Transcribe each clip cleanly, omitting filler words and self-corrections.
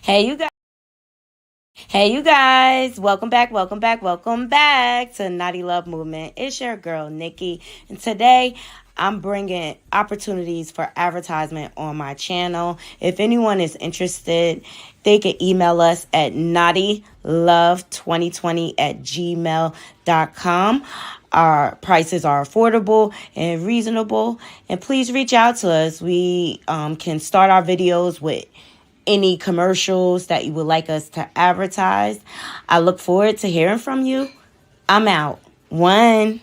Hey, you guys. Hey, you guys. Welcome back to Naughty Love Movement. It's your girl, Nikki. And today, I'm bringing opportunities for advertisement on my channel. If anyone is interested, they can email us at naughtylove2020@gmail.com. Our prices are affordable and reasonable. And please reach out to us. We can start our videos with any commercials that you would like us to advertise. I look forward to hearing from you. I'm out. One.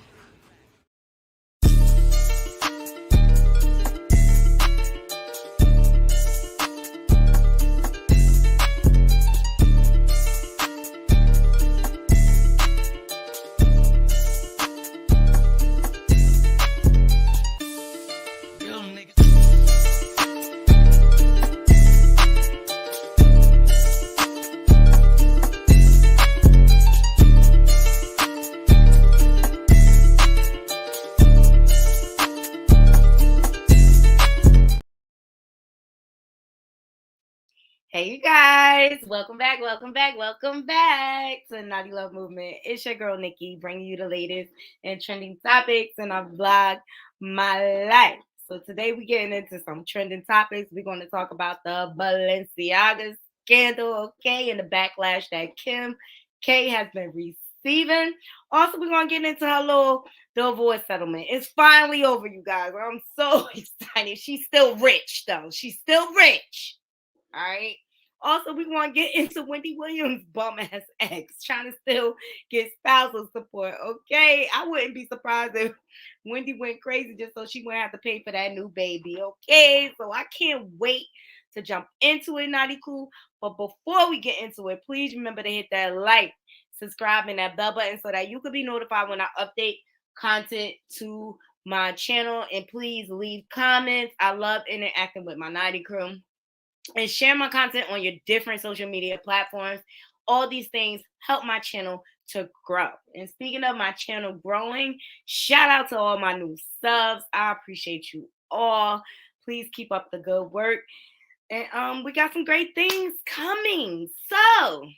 Hey, you guys. Welcome back to Naughty Love Movement. It's your girl, Nikki, bringing you the latest and trending topics in our vlog, My Life. So today we're getting into some trending topics. We're going to talk about the Balenciaga scandal, okay, and the backlash that Kim K has been receiving. Also, we're going to get into her little divorce settlement. It's finally over, you guys. I'm so excited. She's still rich, though. She's still rich. All right. Also, we want to get into Wendy Williams' bum ass ex trying to still get spousal support. Okay. I wouldn't be surprised if Wendy went crazy just so she wouldn't have to pay for that new baby. Okay. So I can't wait to jump into it, Naughty Cool. But before we get into it, please remember to hit that like, subscribe, and that bell button so that you can be notified when I update content to my channel. And please leave comments. I love interacting with my Naughty crew. And share my content on your different social media platforms. All these things help my channel to grow. And speaking of my channel growing, shout out to all my new subs. I appreciate you all. Please keep up the good work. And we got some great things coming. So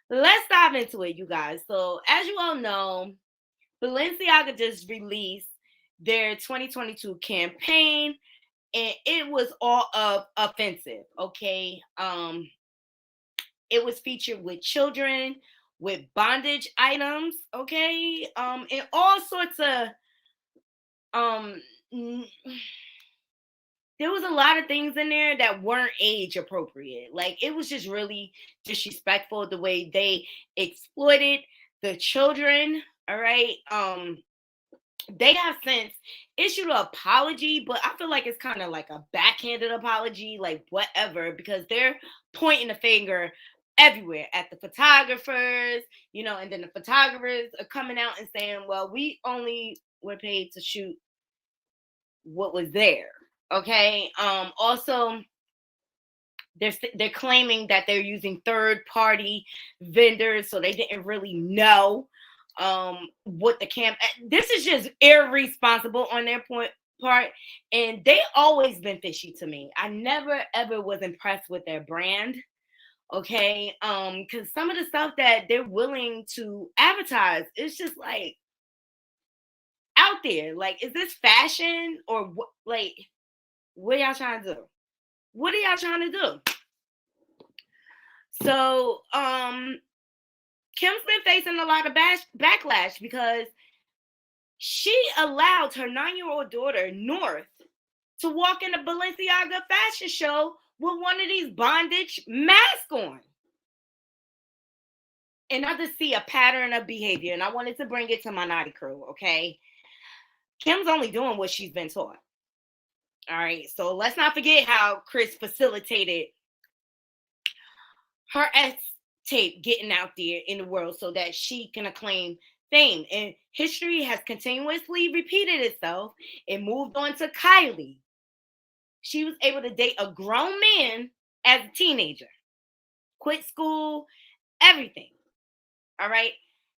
let's dive into it, you guys. So as you all know, Balenciaga just released their 2022 campaign, and it was all of offensive. Okay. It was featured with children, with bondage items, okay, and all sorts of um there was a lot of things in there that weren't age appropriate. Like, it was just really disrespectful the way they exploited the children. All right. They have since issued an apology, but I feel like it's kind of like a backhanded apology, like whatever, because they're pointing the finger everywhere at the photographers, and then the photographers are coming out and saying, well, we only were paid to shoot what was there. Okay. Also, they're claiming that they're using third party vendors, so they didn't really know what the camp. This is just irresponsible on their part, and they always been fishy to me. I never ever was impressed with their brand. Okay. Because some of the stuff that they're willing to advertise, it's just like out there. Like, is this fashion or what? Like, what y'all trying to do? What are y'all trying to do? So Kim's been facing a lot of backlash because she allowed her 9-year-old daughter, North, to walk in a Balenciaga fashion show with one of these bondage masks on. And I just see a pattern of behavior, and I wanted to bring it to my Naughty crew, okay? Kim's only doing what she's been taught. All right, so let's not forget how Chris facilitated her tape getting out there in the world so that she can acclaim fame. And history has continuously repeated itself. It moved on to Kylie. She was able to date a grown man as a teenager, quit school, everything. All right.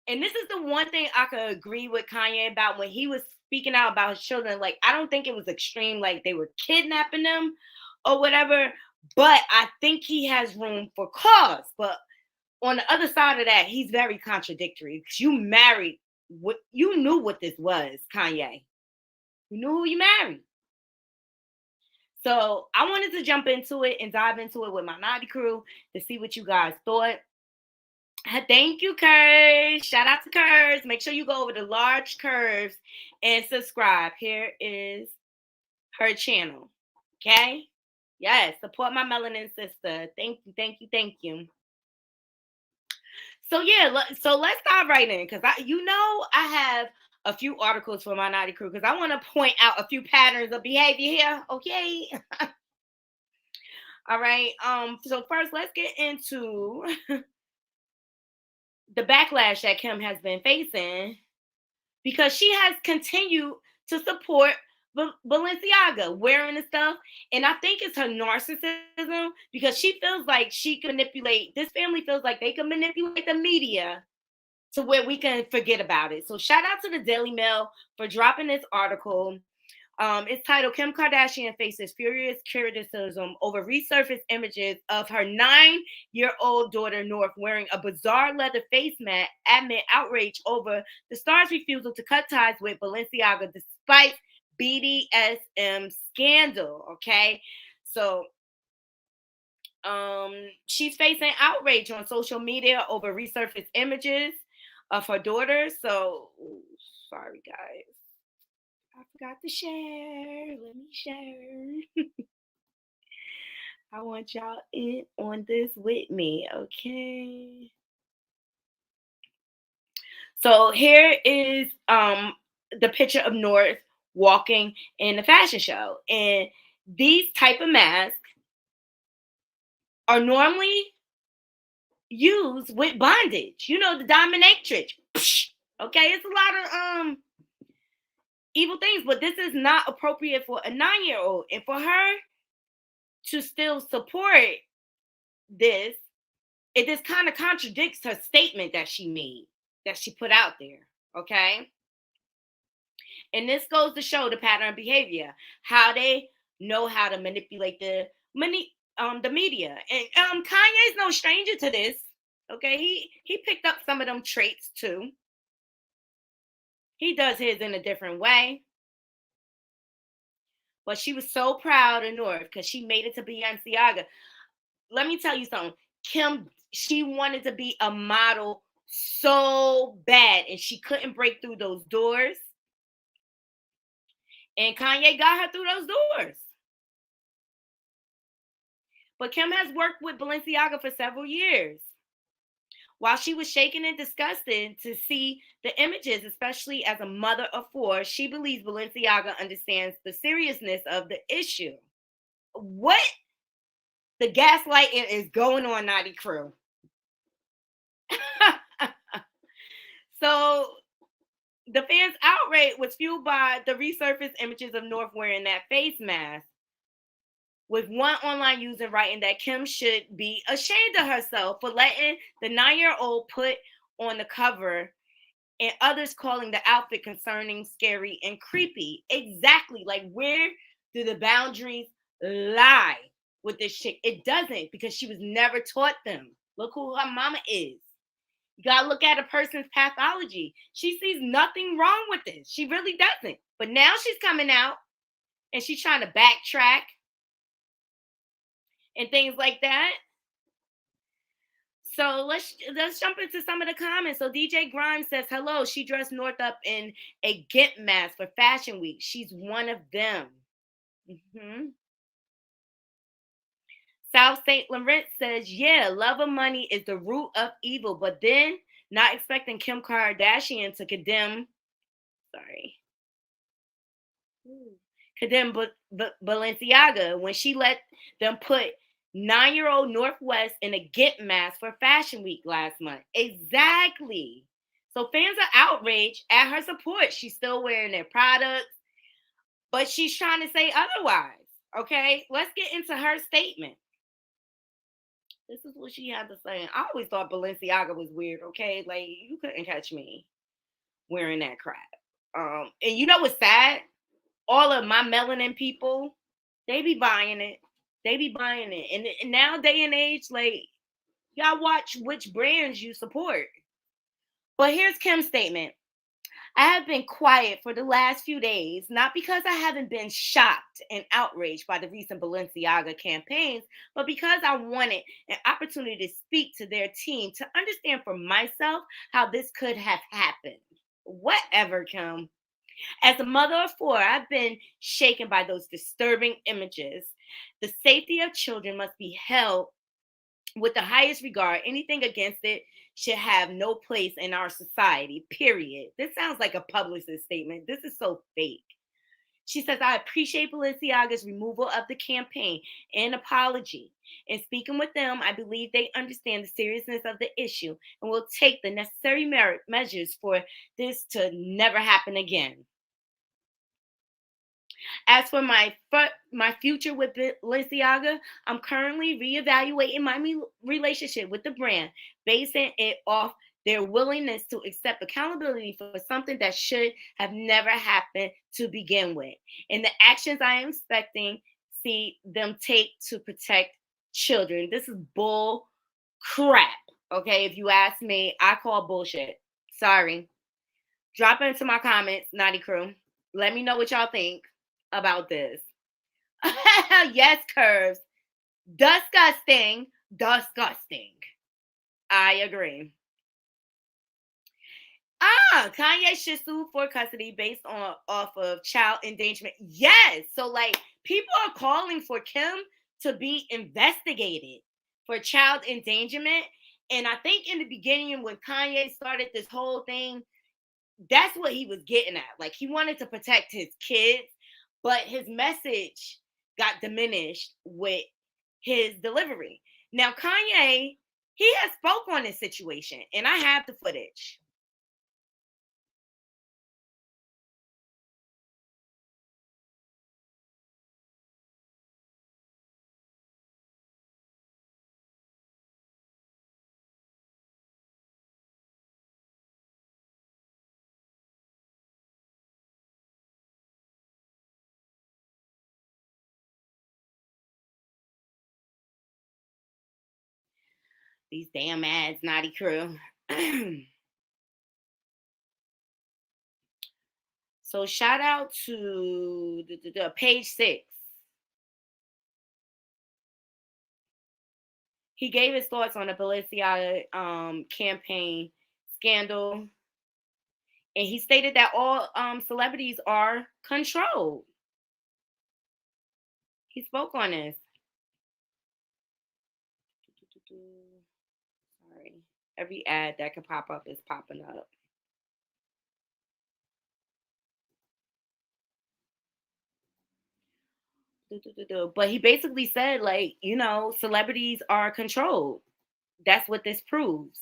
And this is the one thing I could agree with Kanye about when he was speaking out about his children. Like, I don't think it was extreme, like they were kidnapping them or whatever, But I think he has room for cause. But on the other side of that, he's very contradictory. Because you married, what you knew what this was, Kanye. You knew who you married. So I wanted to jump into it and dive into it with my Naughty crew to see what you guys thought. Thank you, Curves. Shout out to Curves. Make sure you go over to Large Curves and subscribe. Here is her channel. Okay? Yes, support my melanin sister. Thank you, thank you, thank you. So yeah, so let's dive right in because I have a few articles for my Naughty crew because I want to point out a few patterns of behavior here. Okay. All right. So first let's get into the backlash that Kim has been facing because she has continued to support Balenciaga wearing the stuff. And I think it's her narcissism because she feels like she can manipulate, this family feels like they can manipulate the media to where we can forget about it. So shout out to the Daily Mail for dropping this article. It's titled Kim Kardashian Faces Furious Criticism Over Resurfaced Images of Her 9-year-old daughter North wearing a bizarre leather face mask amid outrage over the star's refusal to cut ties with Balenciaga despite BDSM scandal. Okay. So she's facing outrage on social media over resurfaced images of her daughter. So sorry guys. I forgot to share. Let me share. I want y'all in on this with me, okay? So here is the picture of North walking in the fashion show. And these type of masks are normally used with bondage. You know, the dominatrix. Okay, it's a lot of evil things, but this is not appropriate for a 9-year-old. And for her to still support this, it just kind of contradicts her statement that she made, that she put out there. Okay. And this goes to show the pattern of behavior, how they know how to manipulate the media. And Kanye's no stranger to this. Okay, he picked up some of them traits too. He does his in a different way. But she was so proud of North because she made it to Balenciaga. Let me tell you something. Kim, she wanted to be a model so bad, and she couldn't break through those doors. And Kanye got her through those doors. But Kim has worked with Balenciaga for several years. While she was shaken and disgusted to see the images, especially as a mother of 4, she believes Balenciaga understands the seriousness of the issue. What the gaslighting is going on, Naughty Crew? So the fans' outrage was fueled by the resurfaced images of North wearing that face mask, with one online user writing that Kim should be ashamed of herself for letting the 9-year-old put on the cover, and others calling the outfit concerning, scary, and creepy. Exactly. Like, where do the boundaries lie with this chick? It doesn't, because she was never taught them. Look who her mama is. You gotta look at a person's pathology. She sees nothing wrong with this. She really doesn't. But now she's coming out and she's trying to backtrack and things like that. So let's jump into some of the comments. So DJ Grimes says, hello, she dressed North up in a Gimp mask for Fashion Week. She's one of them. Mm-hmm. South St. Laurent says, yeah, love of money is the root of evil, but then not expecting Kim Kardashian to condemn Balenciaga when she let them put 9-year-old Northwest in a Gimp mask for Fashion Week last month. Exactly. So fans are outraged at her support. She's still wearing their products, but she's trying to say otherwise. Okay, let's get into her statement. This is what she had to say. I always thought Balenciaga was weird. Okay, like you couldn't catch me wearing that crap. And you know what's sad? All of my melanin people, they be buying it. They be buying it. And now day and age, like, y'all watch which brands you support. But here's Kim's statement. I have been quiet for the last few days, not because I haven't been shocked and outraged by the recent Balenciaga campaigns, but because I wanted an opportunity to speak to their team to understand for myself how this could have happened. Whatever, Kim. As a mother of four, I've been shaken by those disturbing images. The safety of children must be held with the highest regard. Anything against it should have no place in our society, period. This sounds like a publicist statement. This is so fake. She says, I appreciate Balenciaga's removal of the campaign and apology. In speaking with them, I believe they understand the seriousness of the issue and will take the necessary measures for this to never happen again. As for my future with Balenciaga, I'm currently reevaluating my relationship with the brand, basing it off their willingness to accept accountability for something that should have never happened to begin with, and the actions I am expecting see them take to protect children. This is bull crap. Okay, if you ask me, I call bullshit. Sorry. Drop into my comments, Naughty Crew. Let me know what y'all think about this. Yes, curves. Disgusting. Disgusting. I agree. Kanye should sue for custody based on off of child endangerment. Yes. So like people are calling for Kim to be investigated for child endangerment. And I think in the beginning when Kanye started this whole thing, that's what he was getting at. Like he wanted to protect his kids, but his message got diminished with his delivery. Now Kanye, he has spoke on this situation, and I have the footage. These damn ads, Naughty Crew. So shout out to the page 6. He gave his thoughts on the Balenciaga campaign scandal, and he stated that all celebrities are controlled. He spoke on this. Sorry, every ad that can pop up is popping up. But he basically said, like, celebrities are controlled. That's what this proves.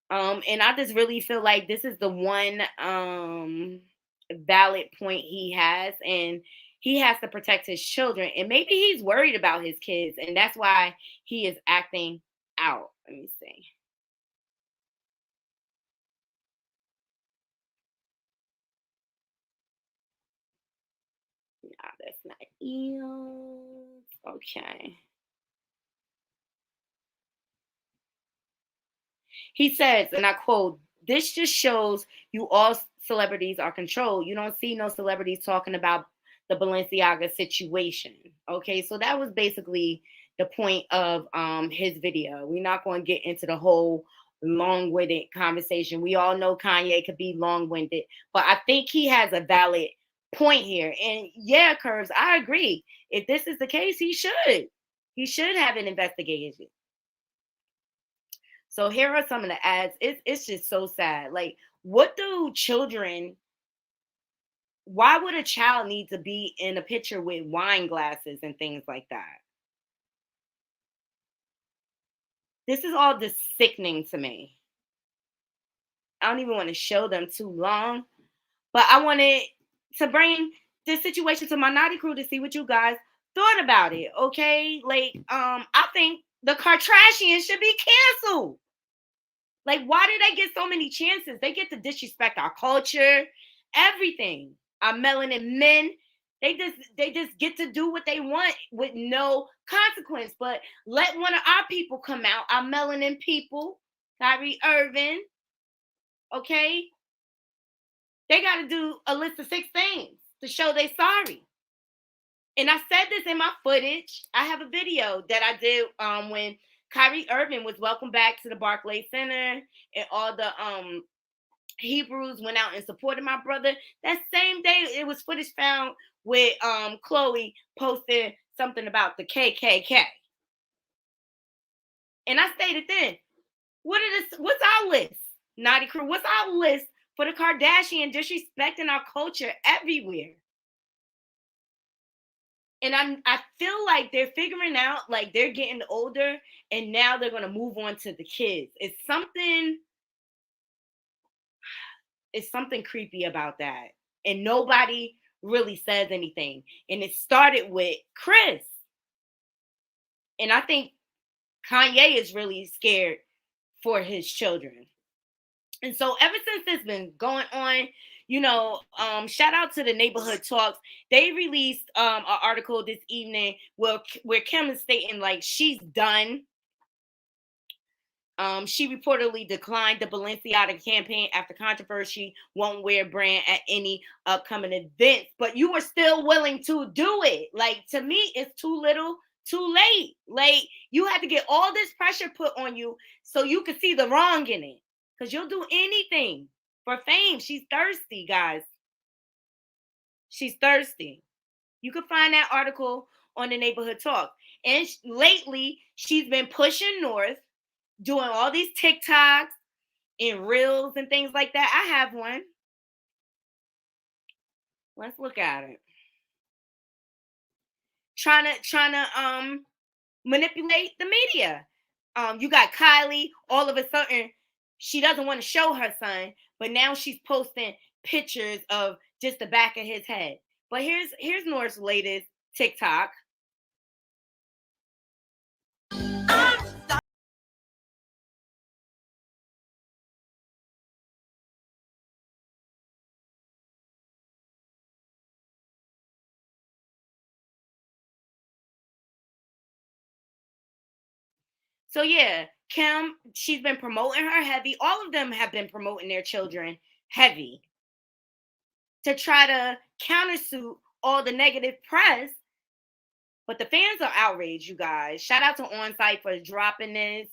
And I just really feel like this is the one valid point he has, and he has to protect his children. And maybe he's worried about his kids, and that's why he is acting out. Let me see. No, that's not eels. Okay. He says, and I quote, this just shows you all celebrities are controlled. You don't see no celebrities talking about the Balenciaga situation. Okay, so that was basically the point of his video. We're not going to get into the whole long-winded conversation. We all know Kanye could be long-winded, but I think he has a valid point here. And yeah, Curves, I agree. If this is the case, he should. He should have an investigation. So here are some of the ads. It's just so sad. Like, what do children? Why would a child need to be in a picture with wine glasses and things like that? This is all just sickening to me. I don't even want to show them too long, but I wanted to bring this situation to my Naughty Crew to see what you guys thought about it. Okay, like I think the Kardashians should be canceled. Like, why do they get so many chances? They get to disrespect our culture, everything. Our melanin men. They just get to do what they want with no consequence. But let one of our people come out, our melanin people, Kyrie Irving, okay? They got to do a list of 6 things to show they sorry. And I said this in my footage. I have a video that I did when Kyrie Irving was welcomed back to the Barclays Center, and all the Hebrews went out and supported my brother. That same day, it was footage found with Chloe posted something about the KKK. And I stated then, what's our list? Naughty Crew, what's our list for the Kardashian disrespecting our culture everywhere? And I feel like they're figuring out, like they're getting older, and now they're gonna move on to the kids. It's something creepy about that. And nobody really says anything. And it started with Chris. And I think Kanye is really scared for his children. And so ever since this been going on, shout out to the Neighborhood Talks. They released an article this evening where Kim is stating like she's done. She reportedly declined the Balenciaga campaign after controversy, won't wear brand at any upcoming events, but you were still willing to do it. Like, to me, it's too little, too late. Like, you had to get all this pressure put on you so you could see the wrong in it. Because you'll do anything for fame. She's thirsty, guys. She's thirsty. You can find that article on the Neighborhood Talk. And lately, she's been pushing north, doing all these TikToks and reels and things like that. I have one. Let's look at it. Trying to manipulate the media. You got Kylie. All of a sudden, she doesn't want to show her son, but now she's posting pictures of just the back of his head. But here's North's latest TikTok. So yeah, Kim, she's been promoting her heavy. All of them have been promoting their children heavy to try to countersuit all the negative press. But the fans are outraged, you guys. Shout out to Onsite for dropping this.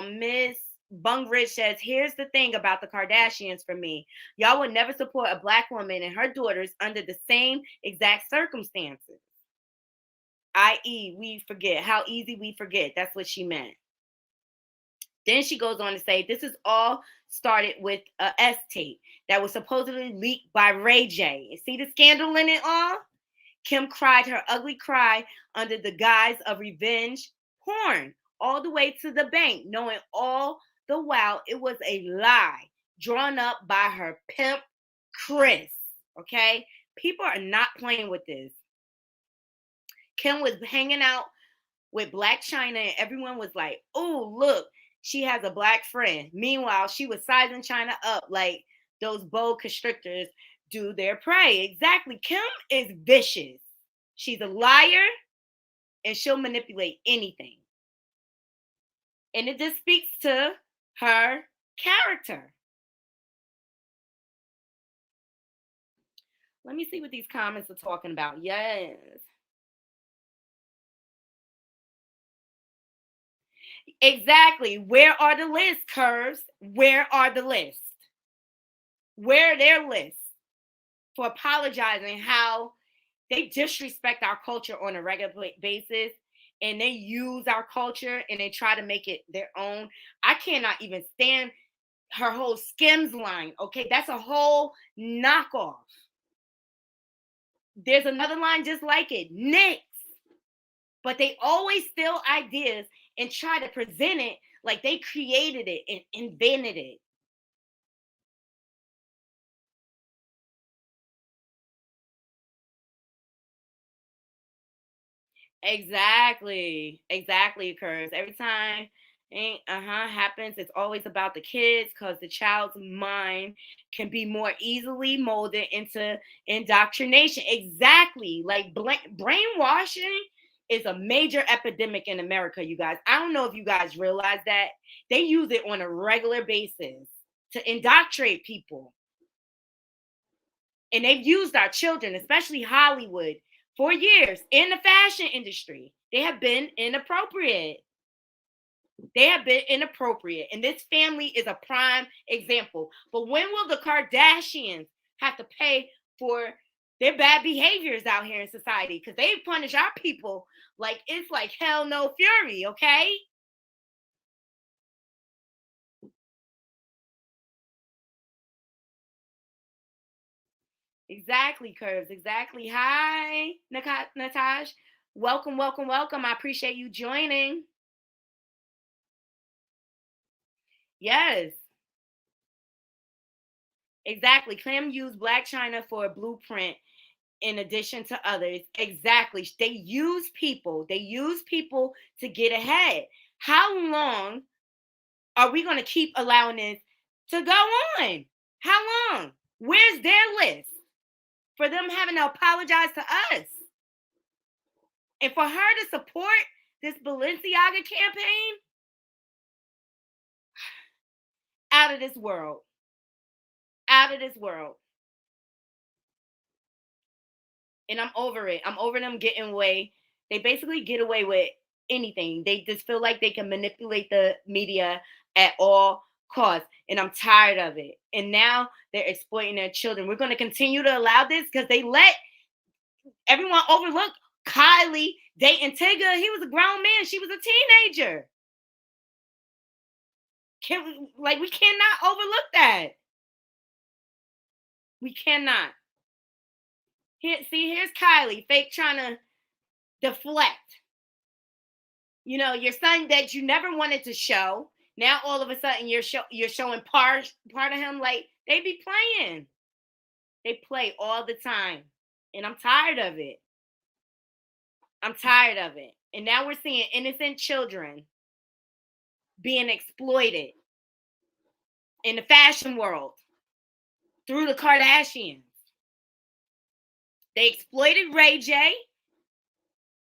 Miss Bungridge says, here's the thing about the Kardashians for me. Y'all would never support a Black woman and her daughters under the same exact circumstances. I.e., we forget. How easy we forget. That's what she meant. Then she goes on to say, this is all started with a S tape that was supposedly leaked by Ray J. See the scandal in it all? Kim cried her ugly cry under the guise of revenge porn all the way to the bank, knowing all the while it was a lie drawn up by her pimp, Chris. Okay? People are not playing with this. Kim was hanging out with Black China, and everyone was like, oh, look, she has a Black friend. Meanwhile, she was sizing China up like those boa constrictors do their prey. Exactly. Kim is vicious. She's a liar, and she'll manipulate anything. And it just speaks to her character. Let me see what these comments are talking about. Yes. Exactly. Where are the lists, Curves? Where are the lists? Where are their lists for apologizing how they disrespect our culture on a regular basis, and they use our culture and they try to make it their own? I cannot even stand her whole Skims line. Okay, that's a whole knockoff. There's another line just like it, Nick. But they always steal ideas and try to present it like they created it and invented it. Exactly. Exactly, occurs every time Happens. It's always about the kids because the child's mind can be more easily molded into indoctrination. Exactly. Like brainwashing is a major epidemic in America, you guys. I don't know if you guys realize that. They use it on a regular basis to indoctrinate people. And they've used our children, especially Hollywood, for years in the fashion industry. They have been inappropriate. They have been inappropriate. And this family is a prime example. But when will the Kardashians have to pay for their bad behaviors out here in society? Because they punish our people like it's like hell no fury, okay? Exactly, Curves. Exactly. Hi, Nataj. Welcome, welcome, welcome. I appreciate you joining. Yes, exactly. Clem used Black China for a blueprint in addition to others. Exactly. They use people. They use people to get ahead. How long are we going to keep allowing this to go on? How long? Where's their list for them having to apologize to us? And for her to support this Balenciaga campaign, out of this world. Out of this world. And I'm over it. I'm over them getting away. They basically get away with anything. They just feel like they can manipulate the media at all costs. And I'm tired of it. And now they're exploiting their children. We're going to continue to allow this because they let everyone overlook Kylie dating Tyga. He was a grown man. She was a teenager. We cannot overlook that. We cannot. Here's Kylie, fake trying to deflect. Your son that you never wanted to show. Now all of a sudden you're showing part of him. Like they be playing. They play all the time, and I'm tired of it. I'm tired of it. And now we're seeing innocent children being exploited in the fashion world through the Kardashians. They exploited Ray J,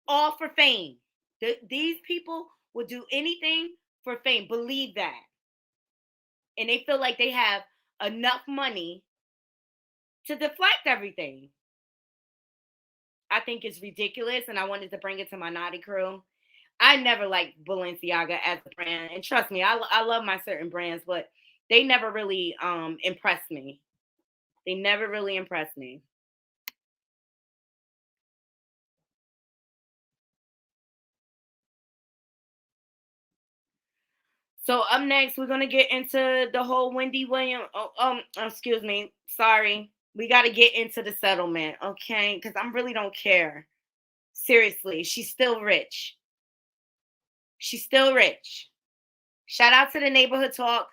all for fame. These people will do anything for fame. Believe that. And they feel like they have enough money to deflect everything. I think it's ridiculous, and I wanted to bring it to my naughty crew. I never liked Balenciaga as a brand, and trust me, I love my certain brands, but they never really impressed me. They never really impressed me. So up next, we're gonna get into the whole Wendy Williams. Excuse me. Sorry, we got to get into the settlement, okay? Because I really don't care. Seriously, she's still rich. She's still rich. Shout out to the neighborhood talk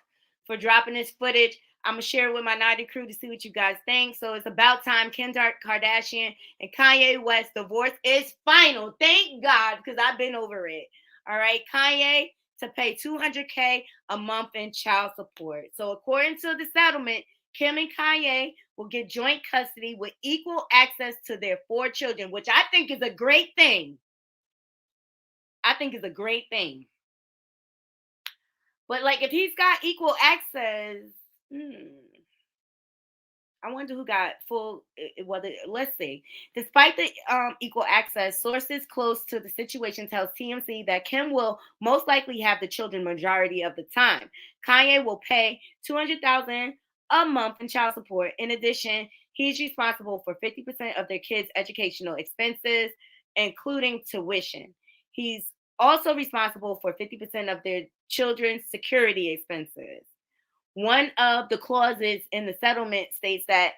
for dropping this footage. I'm gonna share it with my naughty crew to see what you guys think. So it's about time. Kim Kardashian and Kanye West divorce is final. Thank God, because I've been over it. All right, Kanye to pay $200K a month in child support. So according to the settlement, Kim and Kanye will get joint custody with equal access to their 4 children, which I think is a great thing. I think is a great thing. But like, if he's got equal access, I wonder who got full. Whether let's see. Despite the equal access, sources close to the situation tells TMZ that Kim will most likely have the children majority of the time. Kanye will pay $200,000 a month in child support. In addition, he's responsible for 50% of their kids' educational expenses, including tuition. He's also responsible for 50% of their children's security expenses. One of the clauses in the settlement states that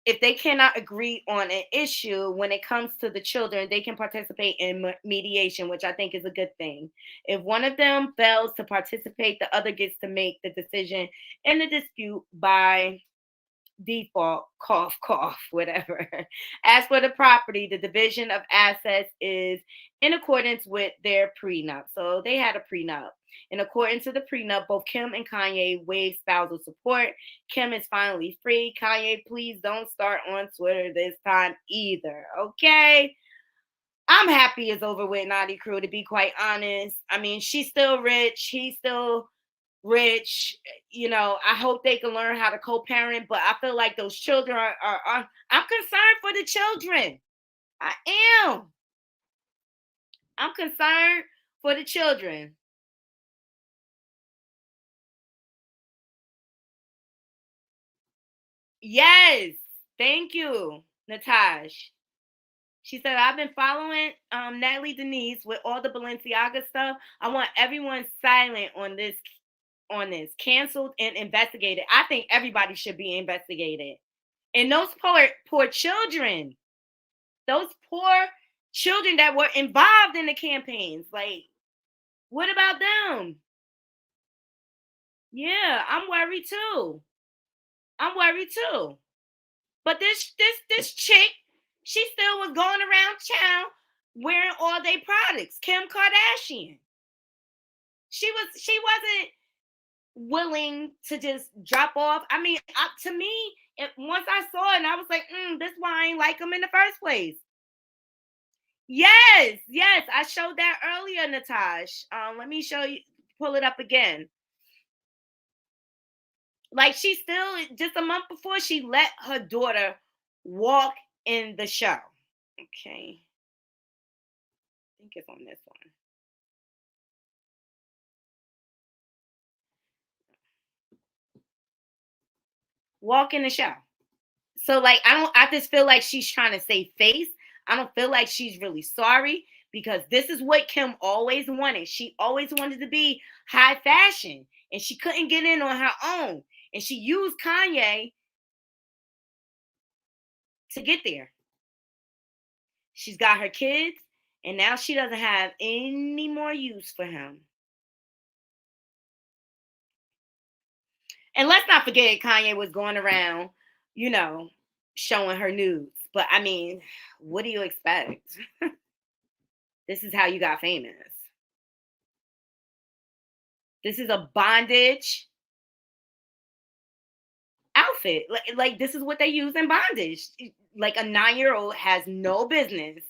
if they cannot agree on an issue when it comes to the children, they can participate in mediation, which I think is a good thing. If one of them fails to participate, the other gets to make the decision in the dispute by default, cough, cough, whatever. As for the property, the division of assets is in accordance with their prenup. So they had a prenup. In accordance to the prenup, both Kim and Kanye waived spousal support. Kim is finally free. Kanye, please don't start on Twitter this time either. Okay? I'm happy it's over with, Naughty Crew, to be quite honest. I mean, she's still rich. He's still rich. You know, I hope they can learn how to co-parent, but I feel like those children are I'm concerned for the children. I am. I'm concerned for the children. Yes. Thank you, Natasha. She said, I've been following Natalie Denise with all the Balenciaga stuff. I want everyone silent on this, canceled and investigated. I think everybody should be investigated. And those poor children, those poor children that were involved in the campaigns, like, what about them? Yeah, I'm worried too. I'm worried too. But this chick, she still was going around town wearing all their products. Kim Kardashian. She wasn't willing to just drop off. I mean, to me, once I saw it, and I was like, this is why I ain't like him in the first place. Yes, yes, I showed that earlier, Natasha. Let me show you, pull it up again. Like, she still, just a month before, she let her daughter walk in the show. Okay, I think it's on this one. Walk in the show. So, like, I just feel like she's trying to save face. I don't feel like she's really sorry, because this is what Kim always wanted. She always wanted to be high fashion, and she couldn't get in on her own. And she used Kanye to get there. She's got her kids, and now she doesn't have any more use for him. And let's not forget, Kanye was going around, you know, showing her nudes. But I mean, what do you expect? This is how you got famous. This is a bondage outfit. Like, this is what they use in bondage. Like, a 9-year-old has no business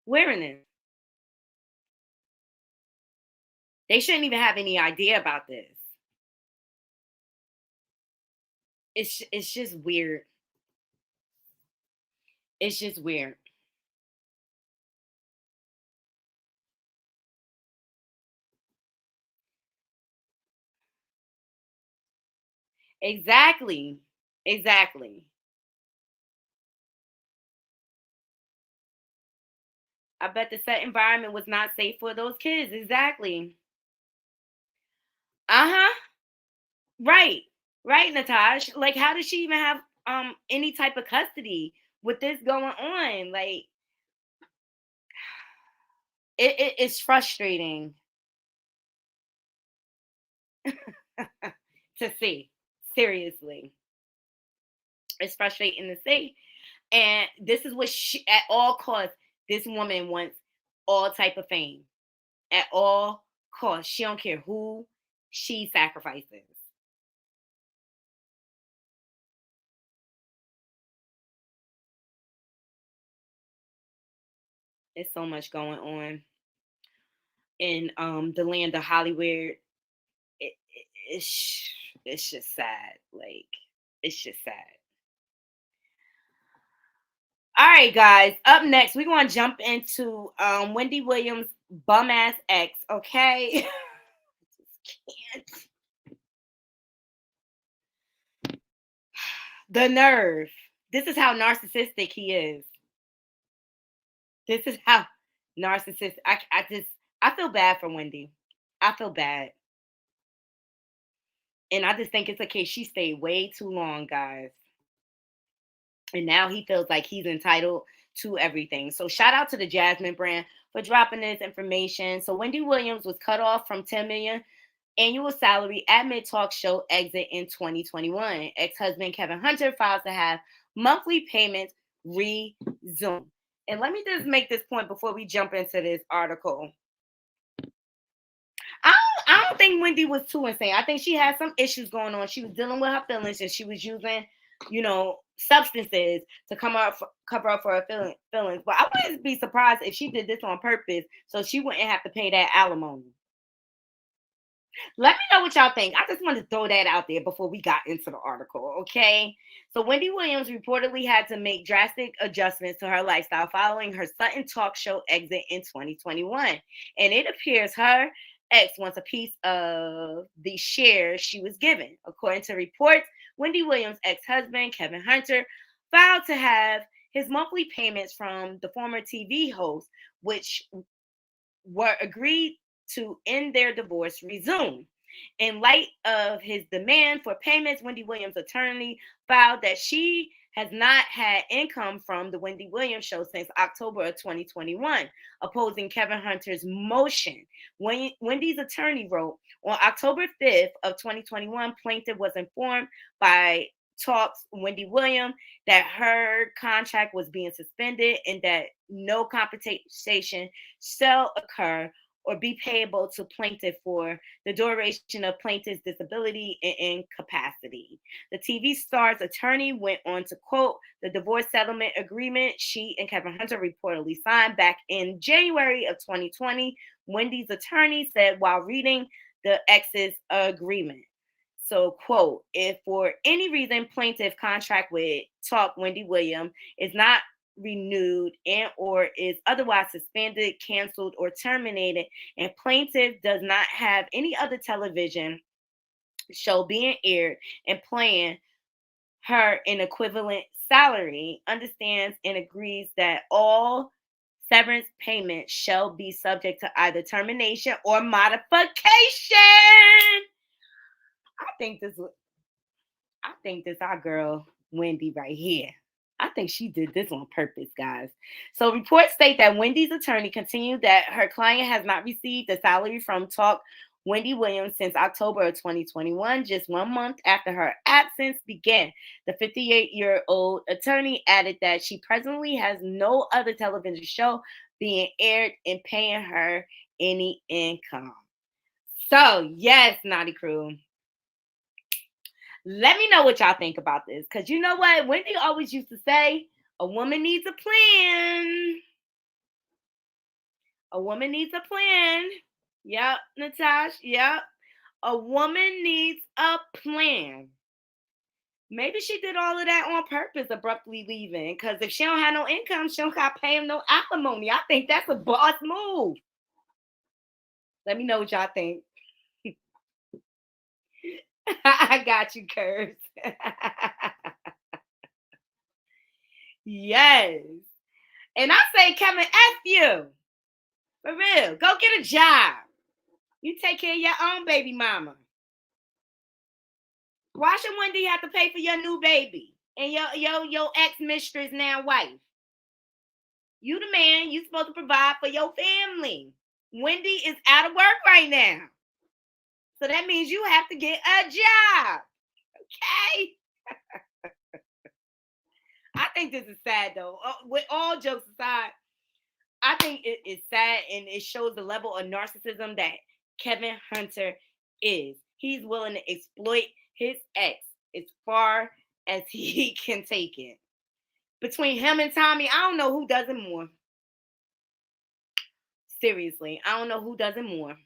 wearing it. They shouldn't even have any idea about this. It's just weird. It's just weird. Exactly. Exactly. I bet the set environment was not safe for those kids. Exactly. Uh-huh. Right. Right, Natasha. Like, how does she even have any type of custody with this going on? Like, it's frustrating to see. Seriously. It's frustrating to see. And this is what she, at all costs, this woman wants all type of fame. At all costs. She don't care who she sacrifices. There's so much going on in the land of Hollywood. It, it, it's just sad. Like, it's just sad. All right, guys. Up next, we're gonna jump into Wendy Williams' bum ass ex. Okay. Can't. The nerve. This is how narcissistic he is. This is how narcissistic. I feel bad for Wendy. I feel bad. And I just think it's a case she stayed way too long, guys. And now he feels like he's entitled to everything. So shout out to the Jasmine brand for dropping this information. So Wendy Williams was cut off from 10 million annual salary amid talk show exit in 2021. Ex-husband Kevin Hunter files to have monthly payments resume. And let me just make this point before we jump into this article. I don't think Wendy was too insane. I think she had some issues going on. She was dealing with her feelings and she was using, substances to cover up for her feelings. But I wouldn't be surprised if she did this on purpose so she wouldn't have to pay that alimony. Let me know what y'all think. I just wanted to throw that out there before we got into the article, okay? So Wendy Williams reportedly had to make drastic adjustments to her lifestyle following her Sutton talk show exit in 2021. And it appears her ex wants a piece of the shares she was given. According to reports, Wendy Williams' ex-husband, Kevin Hunter, filed to have his monthly payments from the former TV host, which were agreed to end their divorce resume. In light of his demand for payments, Wendy Williams' attorney filed that she has not had income from the Wendy Williams show since October of 2021, opposing Kevin Hunter's motion. Wendy's attorney wrote, on October 5th of 2021, plaintiff was informed by Talks Wendy Williams that her contract was being suspended and that no compensation shall occur or be payable to plaintiff for the duration of plaintiff's disability and incapacity. The TV star's attorney went on to quote the divorce settlement agreement she and Kevin Hunter reportedly signed back in January of 2020. Wendy's attorney said while reading the ex's agreement. So, quote, if for any reason plaintiff contract with Talk Wendy Williams is not renewed and or is otherwise suspended, canceled, or terminated, and plaintiff does not have any other television show being aired and paying her an equivalent salary, understands and agrees that all severance payments shall be subject to either termination or modification. I think this our girl Wendy right here. I think she did this on purpose, guys. So reports state that Wendy's attorney continued that her client has not received a salary from Talk Wendy Williams since October of 2021, just 1 month after her absence began. The 58-year-old attorney added that she presently has no other television show being aired and paying her any income. So, yes, Naughty Crew. Let me know what y'all think about this. Because you know what? Wendy always used to say, a woman needs a plan. A woman needs a plan. Yep, Natasha. Yep. A woman needs a plan. Maybe she did all of that on purpose, abruptly leaving. Because if she don't have no income, she don't got to pay him no alimony. I think that's a boss move. Let me know what y'all think. I got you, Curse. Yes. And I say, Kevin, F you. For real. Go get a job. You take care of your own baby mama. Why should Wendy have to pay for your new baby and your ex-mistress now wife? You the man. You supposed to provide for your family. Wendy is out of work right now. So that means you have to get a job. Okay? I think this is sad, though. With all jokes aside, I think it is sad and it shows the level of narcissism that Kevin Hunter is. He's willing to exploit his ex as far as he can take it. Between him and Tommy, I don't know who does it more. Seriously, I don't know who does it more.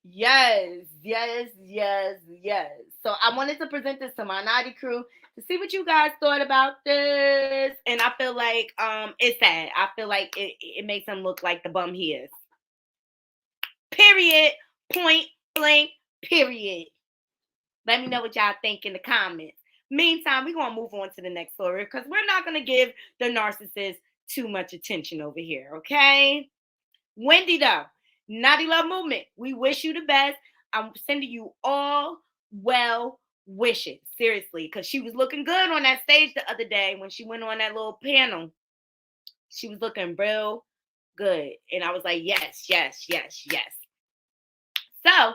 Yes, yes, yes, yes. So I wanted to present this to my Naughty Crew to see what you guys thought about this. And I feel like it's sad. I feel like it makes him look like the bum he is. Period. Point blank. Period. Let me know what y'all think in the comments. Meantime, we're gonna move on to the next story because we're not gonna give the narcissist too much attention over here, okay? Wendy, though, Naughty Love Movement, we wish you the best. I'm sending you all well wishes, seriously, because she was looking good on that stage the other day when she went on that little panel. She was looking real Good. And I was like, yes, yes, yes, yes. So,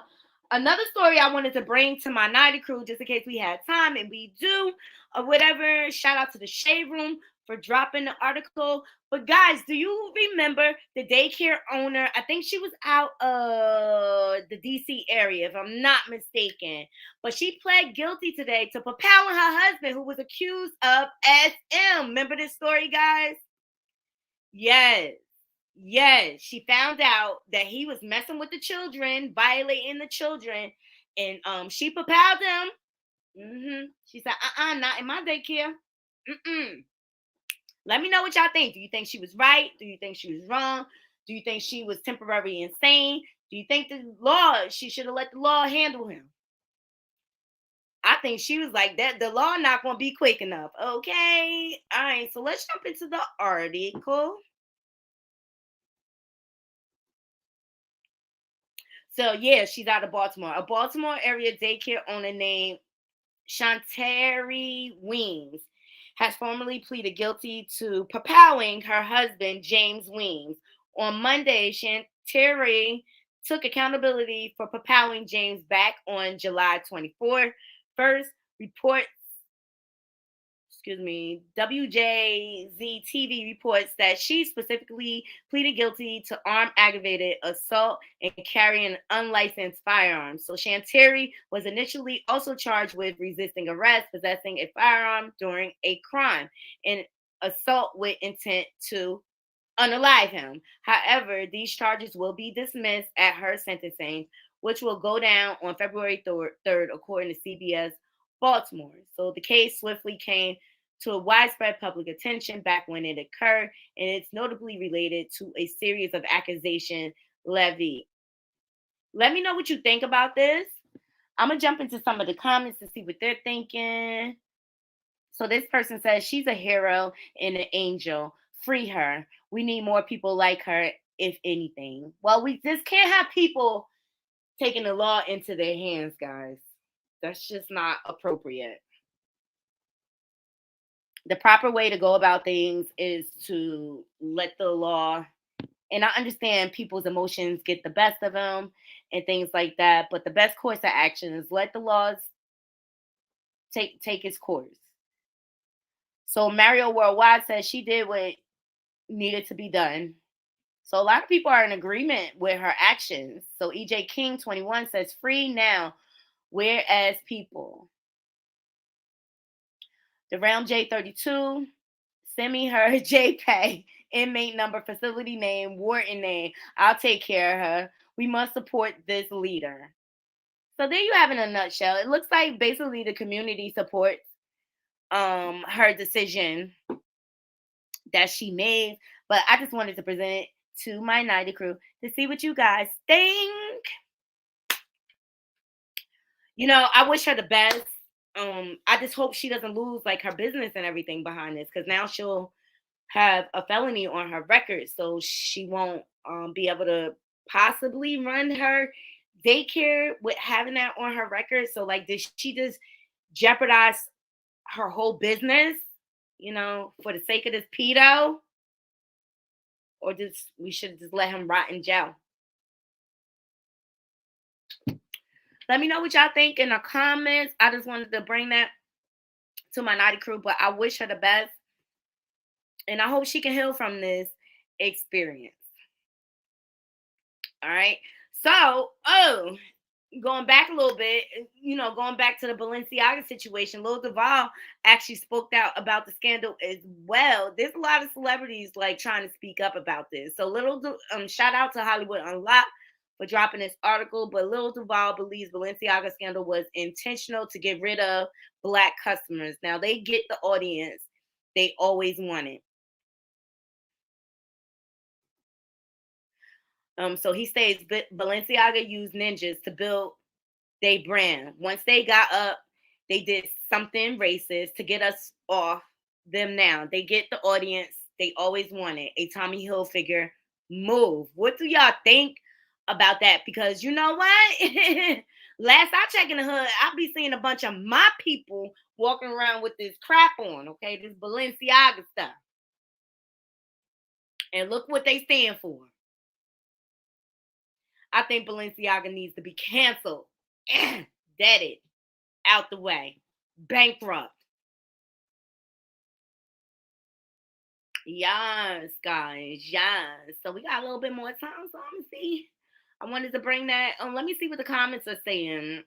another story I wanted to bring to my Nighty crew, just in case we had time, and we do, or whatever. Shout out to the Shade Room for dropping the article. But guys, do you remember the daycare owner? I think she was out of the DC area, if I'm not mistaken. But she pled guilty today to propelling her husband, who was accused of SM. Remember this story, guys? Yes. Yes, she found out that he was messing with the children, violating the children, and she propelled him. She said, not in my daycare. Mm-mm. Let me know what y'all think. Do you think she was right? Do you think she was wrong? Do you think she was temporarily insane? Do you think the law, she should have let the law handle him? I think she was like that. The law not gonna be quick enough. Okay. All right. So let's jump into the article. So yeah, she's out of Baltimore. A Baltimore area daycare owner named Shantari Weems has formally pleaded guilty to propelling her husband, James Weems. On Monday, Shantari took accountability for propelling James back on July 24th. First, reports WJZ-TV reports that she specifically pleaded guilty to armed aggravated assault and carrying an unlicensed firearm. So Shantari was initially also charged with resisting arrest, possessing a firearm during a crime, and assault with intent to unalive him. However, these charges will be dismissed at her sentencing, which will go down on February 3rd, according to CBS Baltimore. So the case swiftly came to a widespread public attention back when it occurred, and it's notably related to a series of accusations levied. Let me know what you think about this. I'm going to jump into some of the comments to see what they're thinking. So this person says she's a hero and an angel. Free her. We need more people like her, if anything. Well, we just can't have people taking the law into their hands, guys. That's just not appropriate. The proper way to go about things is to let the law, and I understand people's emotions get the best of them and things like that, but the best course of action is let the laws take its course. So Mario Worldwide says she did what needed to be done. So a lot of people are in agreement with her actions. So EJ King 21 says free now, whereas people. The Realm J32, send me her JPay, inmate number, facility name, warden name. I'll take care of her. We must support this leader. So there you have it in a nutshell. It looks like basically the community supports her decision that she made. But I just wanted to present it to my Nighty crew to see what you guys think. I wish her the best. I just hope she doesn't lose like her business and everything behind this, because now she'll have a felony on her record, so she won't be able to possibly run her daycare with having that on her record. So like, did she just jeopardize her whole business, for the sake of this pedo? Or just we should just let him rot in jail? Let me know what y'all think in the comments. I just wanted to bring that to my Nighty crew, but I wish her the best. And I hope she can heal from this experience. All right. So, going back a little bit, going back to the Balenciaga situation, Lil Duval actually spoke out about the scandal as well. There's a lot of celebrities like trying to speak up about this. So, shout out to Hollywood Unlocked for dropping this article. But Lil Duval believes Balenciaga scandal was intentional to get rid of Black customers. Now they get the audience they always wanted. So he says Balenciaga used ninjas to build their brand. Once they got up, they did something racist to get us off them now. They get the audience they always wanted. A Tommy Hilfiger move. What do y'all think about that? Because you know what? Last I checked in the hood, I'll be seeing a bunch of my people walking around with this crap on, okay? This Balenciaga stuff. And look what they stand for. I think Balenciaga needs to be canceled. Deaded. Out the way. Bankrupt. Yes, guys. Yes. So we got a little bit more time. So let me see. I wanted to bring that. Let me see what the comments are saying.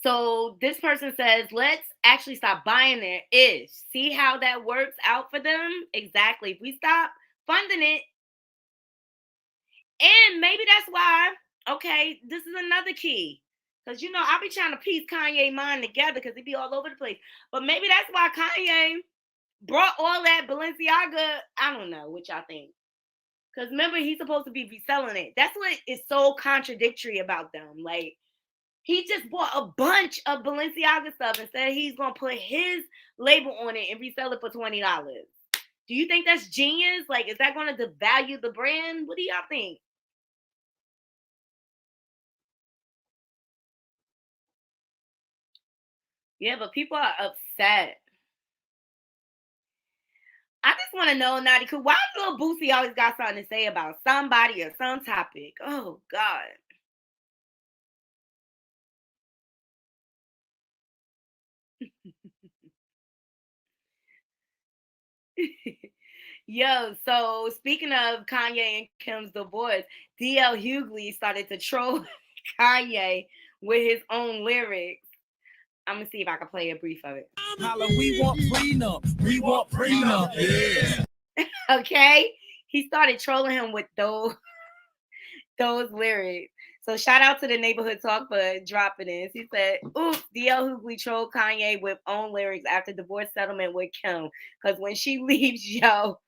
So this person says, let's actually stop buying their ish. See how that works out for them? Exactly. If we stop funding it, and maybe that's why, okay, this is another key. Because, I'll be trying to piece Kanye mind together because he be all over the place. But maybe that's why Kanye brought all that Balenciaga. I don't know what y'all think. Because remember, he's supposed to be reselling it. That's what is so contradictory about them. Like, he just bought a bunch of Balenciaga stuff and said he's going to put his label on it and resell it for $20. Do you think that's genius? Like, is that going to devalue the brand? What do y'all think? Yeah, but people are upset. I just want to know, Naughty Cool, why little Boosie always got something to say about somebody or some topic? Oh, God. Yo, so speaking of Kanye and Kim's divorce, DL Hughley started to troll Kanye with his own lyrics. I'm gonna see if I can play a brief of it. Holla, we want prenup. We want prenup. Yeah. Okay, he started trolling him with those lyrics. So shout out to the neighborhood talk for dropping this. He said, "Oops, DL Hughley trolled Kanye with own lyrics after divorce settlement with Kim. Cause when she leaves, yo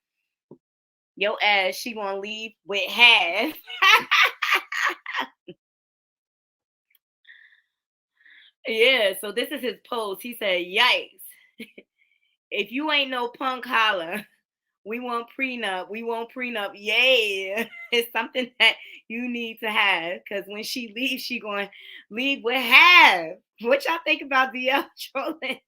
ass, she gonna leave with half." Yeah, so this is his post. He said, "Yikes. If you ain't no punk, holla. We want prenup. We want prenup. Yeah." It's something that you need to have. Because when she leaves, she going to leave with half. What y'all think about DL trolling?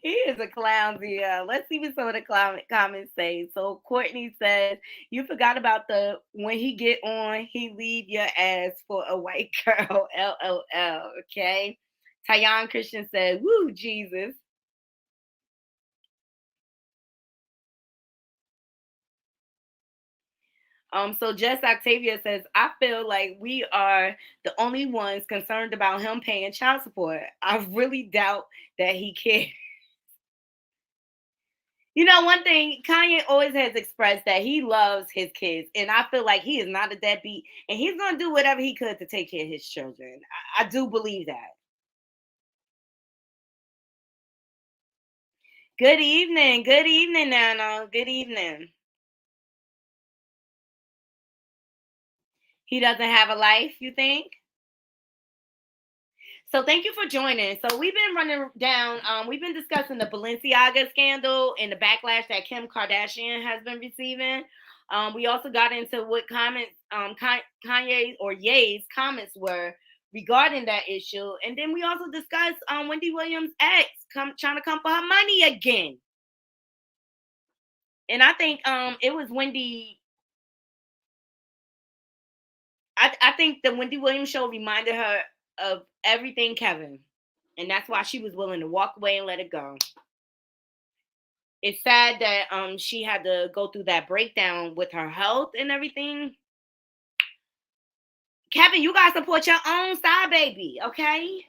He is a clown, DL. Let's see what some of the comments say. So Courtney says, "You forgot about the when he get on, he leave your ass for a white girl." LOL. Okay. Tyon Christian said, "Woo, Jesus." So Jess Octavia says, "I feel like we are the only ones concerned about him paying child support. I really doubt that he cares." One thing, Kanye always has expressed that he loves his kids, and I feel like he is not a deadbeat, and he's gonna do whatever he could to take care of his children. I do believe that. Good evening, Nana. Good evening. He doesn't have a life, you think? So thank you for joining. So we've been running down, we've been discussing the Balenciaga scandal and the backlash that Kim Kardashian has been receiving. We also got into what comments Kanye or Ye's comments were regarding that issue. And then we also discussed Wendy Williams' ex trying to come for her money again. And I think it was Wendy. I think the Wendy Williams show reminded her of everything Kevin. And that's why she was willing to walk away and let it go. It's sad that she had to go through that breakdown with her health and everything. Kevin, you gotta support your own side baby, okay?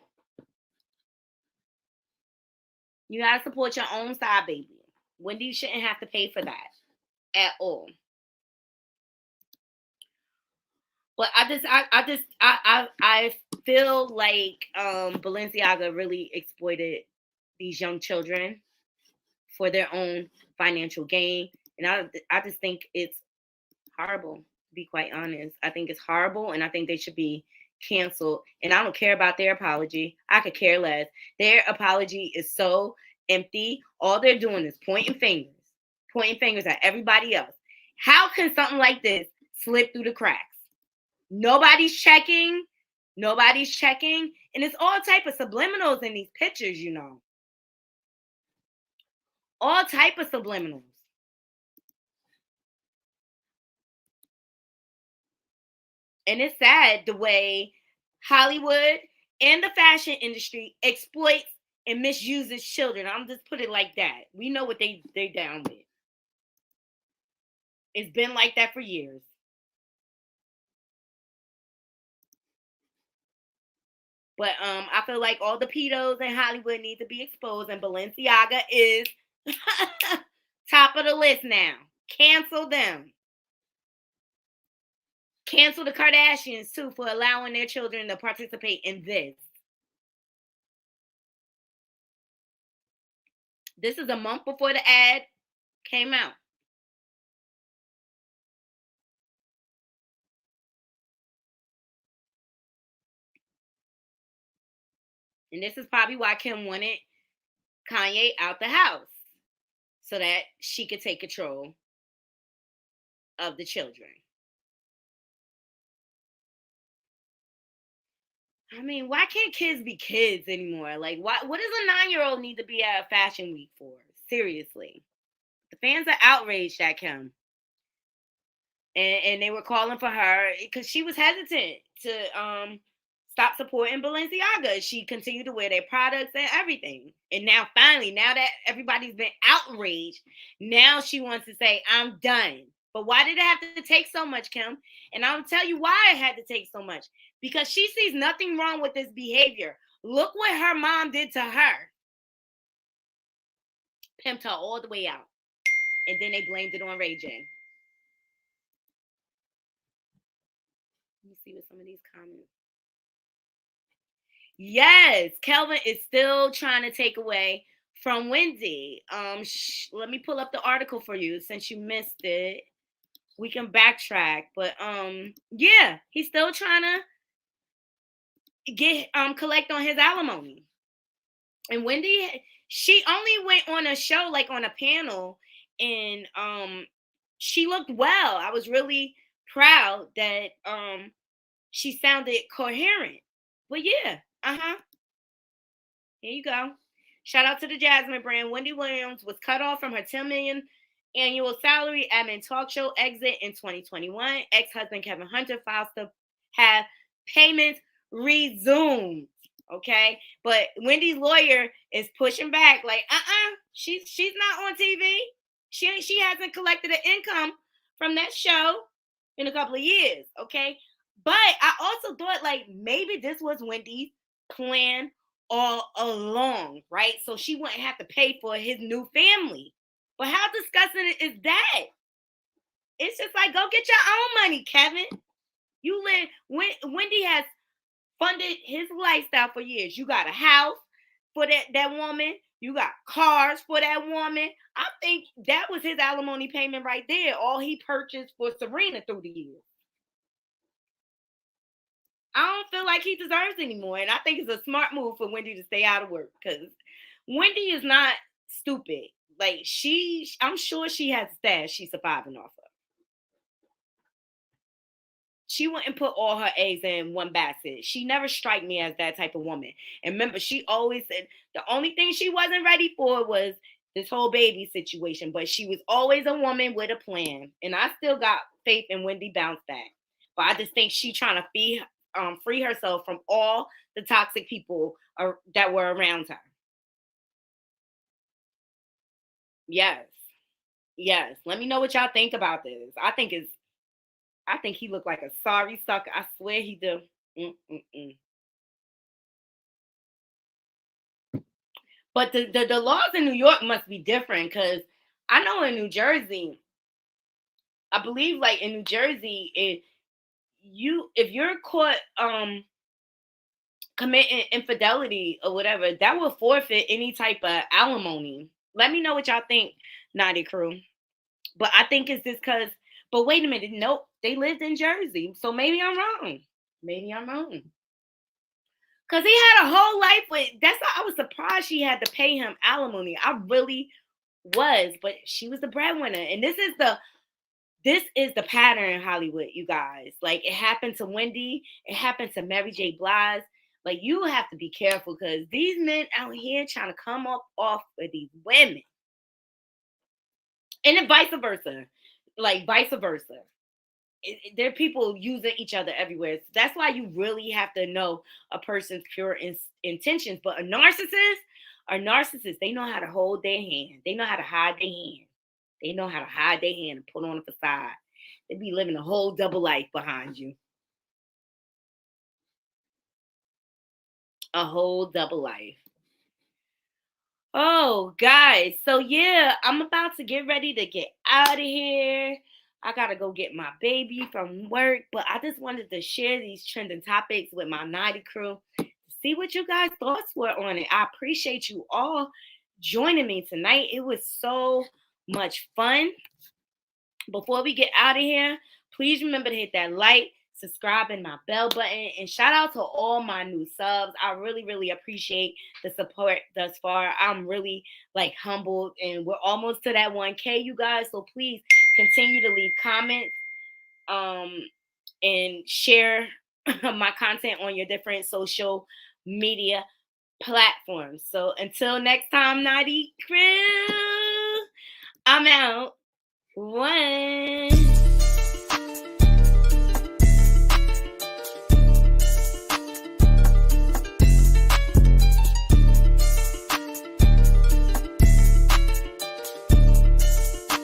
You gotta support your own side baby. Wendy shouldn't have to pay for that at all. But I feel like Balenciaga really exploited these young children for their own financial gain, and I just think it's horrible, to be quite honest. I think it's horrible, and I think they should be canceled. And I don't care about their apology. I could care less. Their apology is so empty. All they're doing is pointing fingers at everybody else. How can something like this slip through the cracks? Nobody's checking. Nobody's checking. And it's all type of subliminals in these pictures, All type of subliminals. And it's sad the way Hollywood and the fashion industry exploits and misuses children. I'm just put it like that. We know what they down with. It's been like that for years. But I feel like all the pedos in Hollywood need to be exposed, and Balenciaga is top of the list now. Cancel them. Cancel the Kardashians too for allowing their children to participate in this. This is a month before the ad came out. And this is probably why Kim wanted Kanye out the house, so that she could take control of the children. I mean, why can't kids be kids anymore? Like, what does a 9-year-old need to be at a fashion week for? Seriously. The fans are outraged at Kim. And they were calling for her because she was hesitant to stop supporting Balenciaga. She continued to wear their products and everything. And now finally, now that everybody's been outraged, now she wants to say, I'm done. But why did it have to take so much, Kim? And I'll tell you why it had to take so much. Because she sees nothing wrong with this behavior. Look what her mom did to her. Pimped her all the way out. And then they blamed it on Ray J. Let me see what some of these comments. Yes, Kelvin is still trying to take away from Wendy. Let me pull up the article for you since you missed it. We can backtrack, but yeah, he's still trying to get collect on his alimony. And Wendy, she only went on a show, like on a panel, and she looked well. I was really proud that she sounded coherent. But yeah, here you go. Shout out to the Jasmine brand. Wendy Williams was cut off from her $10 million annual salary admin talk show exit in 2021. Ex-husband Kevin Hunter files to have payments resumed. Okay, but Wendy's lawyer is pushing back, like, she's not on TV. She hasn't collected an income from that show in a couple of years. Okay, but I also thought like maybe this was Wendy's plan all along, right? So she wouldn't have to pay for his new family. But how disgusting is that? It's just like, go get your own money, Kevin. You live. Wendy has funded his lifestyle for years. You got a house for that woman. You got cars for that woman. I think that was his alimony payment right there. All he purchased for Serena through the years. I don't feel like he deserves anymore. And I think it's a smart move for Wendy to stay out of work because Wendy is not stupid. Like I'm sure she has a stash she's surviving off of. She wouldn't put all her eggs in one basket. She never struck me as that type of woman. And remember, she always said the only thing she wasn't ready for was this whole baby situation. But she was always a woman with a plan. And I still got faith in Wendy bounce back. But I just think she's trying to free herself from all the toxic people that were around her. Yes. Yes. Let me know what y'all think about this. I think he looked like a sorry sucker. I swear he do. But the laws in New York must be different because I know in New Jersey, I believe like in New Jersey, if you're caught committing infidelity or whatever, that will forfeit any type of alimony. Let me know what y'all think, Naughty Crew. But I think it's just because. But wait a minute, nope, they lived in Jersey, so maybe I'm wrong. Maybe I'm wrong. Cause he had a whole life with. That's why I was surprised she had to pay him alimony. I really was, but she was the breadwinner, and this is the pattern in Hollywood, you guys. Like it happened to Wendy, it happened to Mary J. Blige. Like you have to be careful because these men out here trying to come off with these women. And then vice versa. Like vice versa. There are people using each other everywhere. So that's why you really have to know a person's pure intentions. But a narcissist, they know how to hold their hand. They know how to hide their hand. They know how to hide their hand and put on a facade. They be living a whole double life behind you. A whole double life. Oh, guys. So, yeah, I'm about to get ready to get out of here. I got to go get my baby from work. But I just wanted to share these trending topics with my Naughty crew. See what you guys' thoughts were on it. I appreciate you all joining me tonight. It was so much fun. Before we get out of here, please remember to hit that like, subscribe, and my bell button. And shout out to all my new subs. I really, really appreciate the support thus far. I'm really like humbled, and we're almost to that 1K, you guys. So please continue to leave comments, and share my content on your different social media platforms. So until next time, Naughty Crew, I'm out. One.